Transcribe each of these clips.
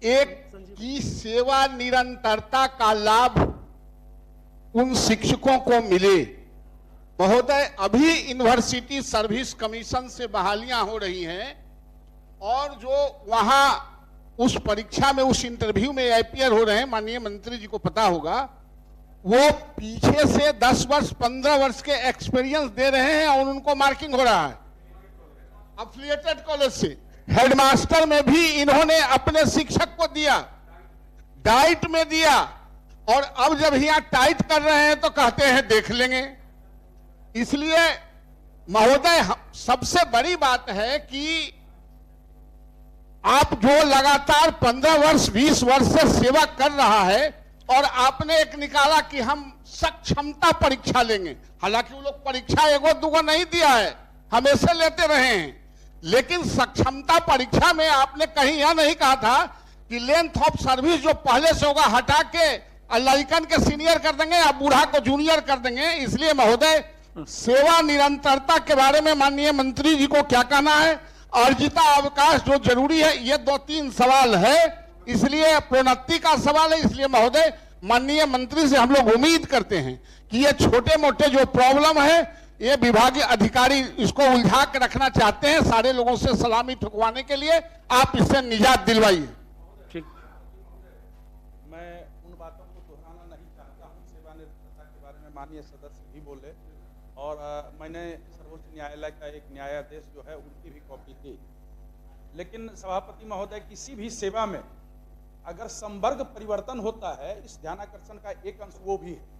एक की सेवा निरंतरता का लाभ उन शिक्षकों को मिले। महोदय, अभी यूनिवर्सिटी सर्विस कमीशन से बहालियां हो रही हैं और जो वहां उस परीक्षा में, उस इंटरव्यू में अपियर हो रहे हैं, माननीय मंत्री जी को पता होगा, वो पीछे से 10 वर्ष 15 वर्ष के एक्सपीरियंस दे रहे हैं और उनको मार्किंग हो रहा है अफिलिएटेड कॉलेज से। हेडमास्टर में भी इन्होंने अपने शिक्षक को दिया, डाइट में दिया, और अब जब यहां टाइट कर रहे हैं तो कहते हैं देख लेंगे। इसलिए महोदय, सबसे बड़ी बात है कि आप जो लगातार 15 वर्ष 20 वर्ष से सेवा कर रहा है और आपने एक निकाला कि हम सक्षमता परीक्षा लेंगे। हालांकि वो लोग परीक्षा एगो दूगो नहीं दिया है, हमेशा लेते रहे हैं, लेकिन सक्षमता परीक्षा में आपने कहीं यह नहीं कहा था कि लेंथ ऑफ सर्विस जो पहले से होगा हटा के लड़कन के सीनियर कर देंगे या बूढ़ा को जूनियर कर देंगे। इसलिए महोदय, सेवा निरंतरता के बारे में माननीय मंत्री जी को क्या कहना है? अर्जिता अवकाश जो जरूरी है, ये 2-3 सवाल है, इसलिए प्रोन्नति का सवाल है। इसलिए महोदय, माननीय मंत्री से हम लोग उम्मीद करते हैं कि ये छोटे मोटे जो प्रॉब्लम है, ये विभागीय अधिकारी इसको उलझा के रखना चाहते हैं सारे लोगों से सलामी ठुकवाने के लिए, आप इससे निजात दिलवाइए। ठीक, मैं उन बातों को दोहराना नहीं चाहता हूँ। सेवानिवृत्तता के बारे में माननीय सदस्य भी बोले और मैंने सर्वोच्च न्यायालय का एक न्यायाधीश जो है उनकी भी कॉपी थी। लेकिन सभापति महोदय, किसी भी सेवा में अगर संवर्ग परिवर्तन होता है, इस ध्यानाकर्षण का एक अंश वो भी है,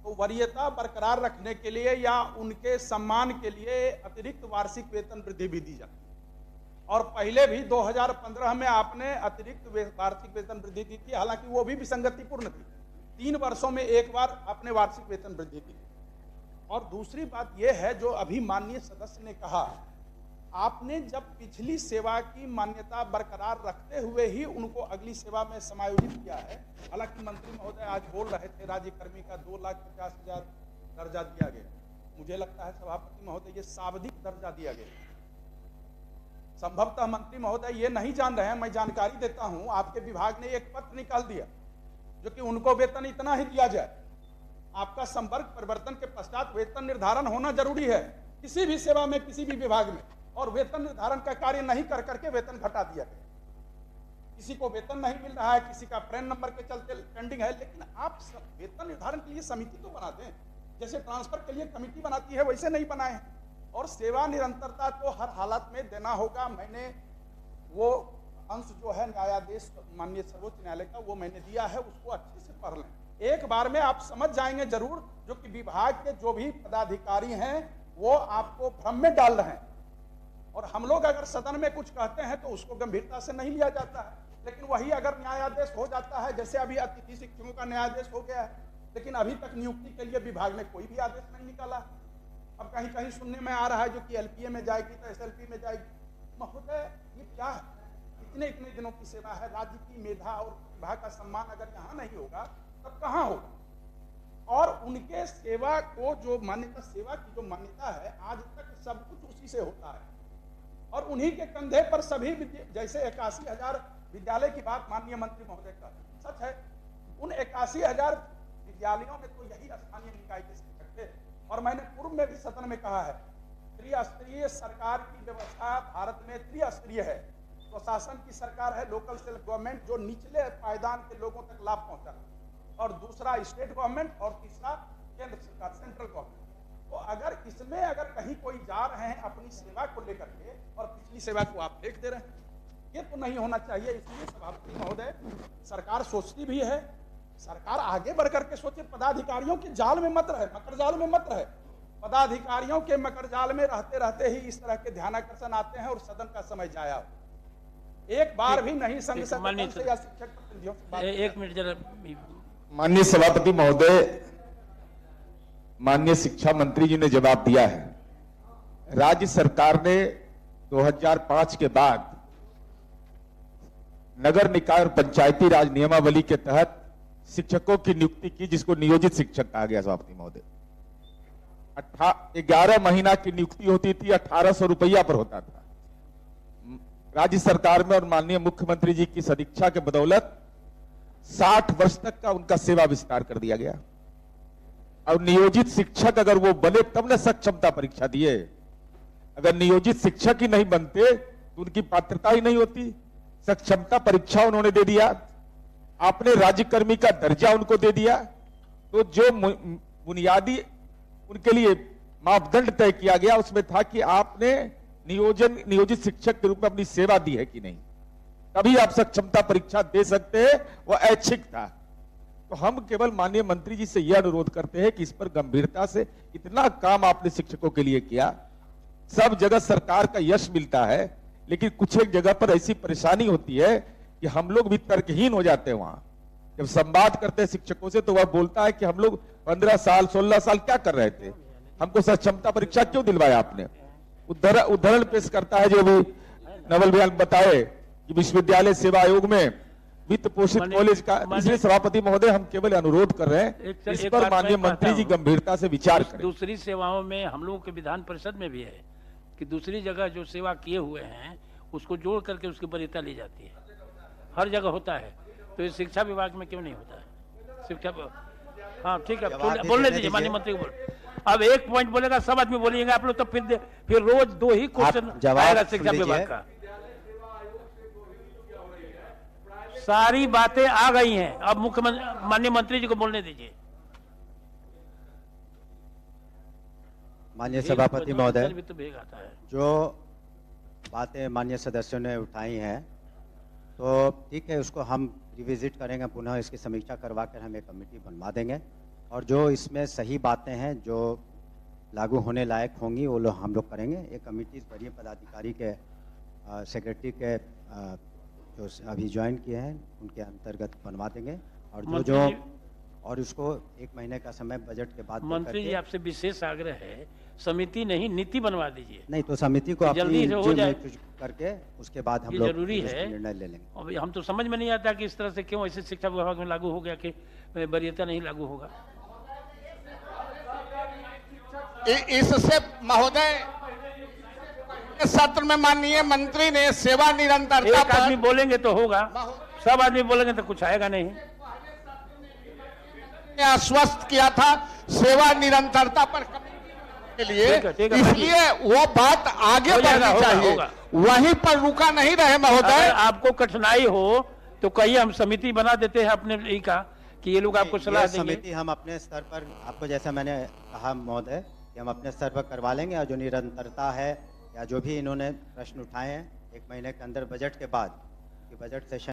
तो वरीयता बरकरार रखने के लिए या उनके सम्मान के लिए अतिरिक्त वार्षिक वेतन वृद्धि भी दी जाती है। और पहले भी 2015 में आपने अतिरिक्त वार्षिक वेतन वृद्धि दी थी, हालांकि वो भी विसंगतिपूर्ण थी। 3 वर्षों में एक बार आपने वार्षिक वेतन वृद्धि दी। और दूसरी बात यह है, जो अभी माननीय सदस्य ने कहा, आपने जब पिछली सेवा की मान्यता बरकरार रखते हुए ही उनको अगली सेवा में समायोजित किया है। हालांकि मंत्री महोदय आज बोल रहे थे राज्यकर्मी का 2,50,000 दर्जा दिया गया। मुझे लगता है सभापति महोदय, ये शाब्दिक दर्जा दिया गया। संभवतः मंत्री महोदय ये नहीं जान रहे हैं, मैं जानकारी देता हूं। आपके विभाग ने एक पत्र निकाल दिया जो कि उनको वेतन इतना ही दिया जाए। आपका संवर्ग परिवर्तन के पश्चात वेतन निर्धारण होना जरूरी है किसी भी सेवा में, किसी भी विभाग में, और वेतन निर्धारण का कार्य नहीं कर करके वेतन घटा दिया गया। किसी को वेतन नहीं मिल रहा है, किसी का पैन नंबर के चलते पेंडिंग है, लेकिन आप वेतन निर्धारण के लिए समिति तो बनाते हैं, जैसे ट्रांसफर के लिए कमेटी बनाती है, वैसे नहीं बनाए हैं। और सेवा निरंतरता तो हर हालत में देना होगा। मैंने वो अंश जो है न्यायाधीश माननीय सर्वोच्च न्यायालय का, वो मैंने दिया है, उसको अच्छे से पढ़ लें। एक बार में आप समझ जाएंगे जरूर, जो कि विभाग के जो भी पदाधिकारी हैं वो आपको भ्रम में डाल रहे हैं। और हम लोग अगर सदन में कुछ कहते हैं तो उसको गंभीरता से नहीं लिया जाता है, लेकिन वही अगर न्यायादेश हो जाता है, जैसे अभी अतिथि शिक्षकों का न्यायादेश हो गया है, लेकिन अभी तक नियुक्ति के लिए विभाग ने कोई भी आदेश नहीं निकाला। अब कहीं कहीं सुनने में आ रहा है जो कि एलपीए में जाएगी तो एसएलपी में जाएगी। महोदय, ये क्या है? इतने इतने दिनों की सेवा है, राज्य की मेधा और विभाग का सम्मान अगर यहाँ नहीं होगा तब कहाँ होगा? और उनके सेवा को जो मान्यता, सेवा की जो मान्यता है, आज तक सब कुछ उसी से होता है और उन्हीं के कंधे पर सभी, जैसे 81,000 विद्यालय की बात माननीय मंत्री महोदय का सच है। उन 81,000 विद्यालयों में तो यही स्थानीय निकाय के शिक्षक थे। और मैंने पूर्व में भी सदन में कहा है, त्रिस्तरीय सरकार की व्यवस्था भारत में त्रिस्तरीय है। प्रशासन की सरकार है, लोकल सेल्फ गवर्नमेंट, जो निचले पायदान के लोगों तक लाभ पहुंचा, और दूसरा स्टेट गवर्नमेंट, और तीसरा केंद्र सरकार, सेंट्रल गवर्नमेंट। तो अगर इसमें अगर कहीं कोई जा रहे हैं अपनी सेवा को लेकर के और पिछली सेवा को आप फेंक दे रहे हैं, ये तो नहीं होना चाहिए। इसलिए सभापति महोदय, सरकार सोचती भी है, सरकार आगे बढ़ करके सोचे, पदाधिकारियों के जाल में मत रहे, मकर जाल में मत रहे। पदाधिकारियों के मकर जाल में रहते रहते ही इस तरह के ध्यानाकर्षण आते हैं और सदन का समय जाया हो। एक बार भी नहीं संघ से या शिक्षक प्रतिनिधियों से बात। एक मिनट जरा। माननीय सभापति महोदय, माननीय शिक्षा मंत्री जी ने जवाब दिया है। राज्य सरकार ने 2005 के बाद नगर निकाय और पंचायती राज नियमावली के तहत शिक्षकों की नियुक्ति की, जिसको नियोजित शिक्षक कहा गया। सभापति महोदय, 11 महीना की नियुक्ति होती थी, 1800 रुपया पर होता था। राज्य सरकार में और माननीय मुख्यमंत्री जी की सदिच्छा के बदौलत 60 वर्ष तक का उनका सेवा विस्तार कर दिया गया। और नियोजित शिक्षक अगर वो बने तब न सक्षमता परीक्षा दिए। अगर नियोजित शिक्षक ही नहीं बनते तो उनकी पात्रता ही नहीं होती। सक्षमता परीक्षा उन्होंने दे दिया, आपने राज्यकर्मी का दर्जा उनको दे दिया। तो जो बुनियादी उनके लिए मापदंड तय किया गया उसमें था कि आपने नियोजित शिक्षक के रूप में अपनी सेवा दी है कि नहीं, तभी आप सक्षमता परीक्षा दे सकते हैं। वो ऐच्छिक था। तो हम केवल माननीय मंत्री जी से यह अनुरोध करते हैं कि इस पर गंभीरता से, इतना काम आपने शिक्षकों के लिए किया, सब जगह सरकार का यश मिलता है, लेकिन कुछ एक जगह पर ऐसी परेशानी होती है कि हम लोग भी तर्कहीन हो जाते हैं। वहां जब संवाद करते हैं शिक्षकों से तो वह बोलता है कि हम लोग 15 साल 16 साल क्या कर रहे थे, हमको सक्षमता परीक्षा क्यों दिलवाया आपने। उदाहरण पेश करता है जो भी नवल भैया बताए कि विश्वविद्यालय सेवा आयोग में वित्त पोषित कॉलेज का। इसलिए सभापति महोदय हम केवल अनुरोध कर रहे हैं इस पर माननीय मंत्री जी गंभीरता से विचार करें। दूसरी सेवाओं में हम लोगों के विधान परिषद में भी है कि दूसरी जगह जो सेवा किए हुए हैं उसको जोड़ करके उसकी वरीयता ली जाती है, हर जगह होता है। तो ये शिक्षा विभाग में क्यों नहीं होता है? शिक्षा, हाँ ठीक है, बोलने दीजिए माननीय मंत्री को। अब एक पॉइंट बोलेगा सब आदमी बोलिएगा आप लोग, तो फिर रोज 2 ही क्वेश्चन आएगा शिक्षा विभाग का। सारी बातें आ गई हैं, अब मुख्यमंत्री माननीय मंत्री जी को बोलने दीजिए। माननीय सभापति महोदय, भी तो भेग आता है। जो बातें माननीय सदस्यों ने उठाई हैं तो ठीक है, उसको हम रिविजिट करेंगे, पुनः इसकी समीक्षा करवा कर हम एक कमेटी बनवा देंगे और जो इसमें सही बातें हैं जो लागू होने लायक होंगी वो लोग हम लोग करेंगे। एक कमेटी वरीय पदाधिकारी के सेक्रेटरी के जो अभी ज्वाइन किए हैं उनके अंतर्गत बनवा देंगे और जो और उसको 1 महीने का समय बजट के बाद मंत्री जी आपसे विशेष आग्रह है, समिति नहीं नीति बनवा दीजिए। नहीं तो समिति को जल्दी से हो जाए करके उसके बाद हम ये लोग जरूरी है, निर्णय ले लेंगे। अब हम तो समझ में नहीं आता कि इस तरह से क्यों ऐसे शिक्षा विभाग में लागू हो गया कि वरीयता नहीं लागू होगा। इससे महोदय सत्र में माननीय मंत्री ने सेवा निरंतरता एक आदमी बोलेंगे तो होगा, सब आदमी बोलेंगे तो कुछ आएगा नहीं। आश्वस्त किया था सेवा निरंतरता पर के लिए, इसलिए वो बात आगे बढ़नी चाहिए, वहीं पर रुका नहीं रहे महोदय। आपको कठिनाई हो तो कहिए, हम समिति बना देते हैं अपने ही का कि ये लोग आपको सलाह देंगे। समिति हम अपने स्तर पर, आपको जैसा मैंने कहा महोदय कि हम अपने स्तर पर करवा लेंगे और जो निरंतरता है या जो भी इन्होंने प्रश्न उठाए हैं 1 महीने के अंदर बजट के बाद, कि बजट सेशन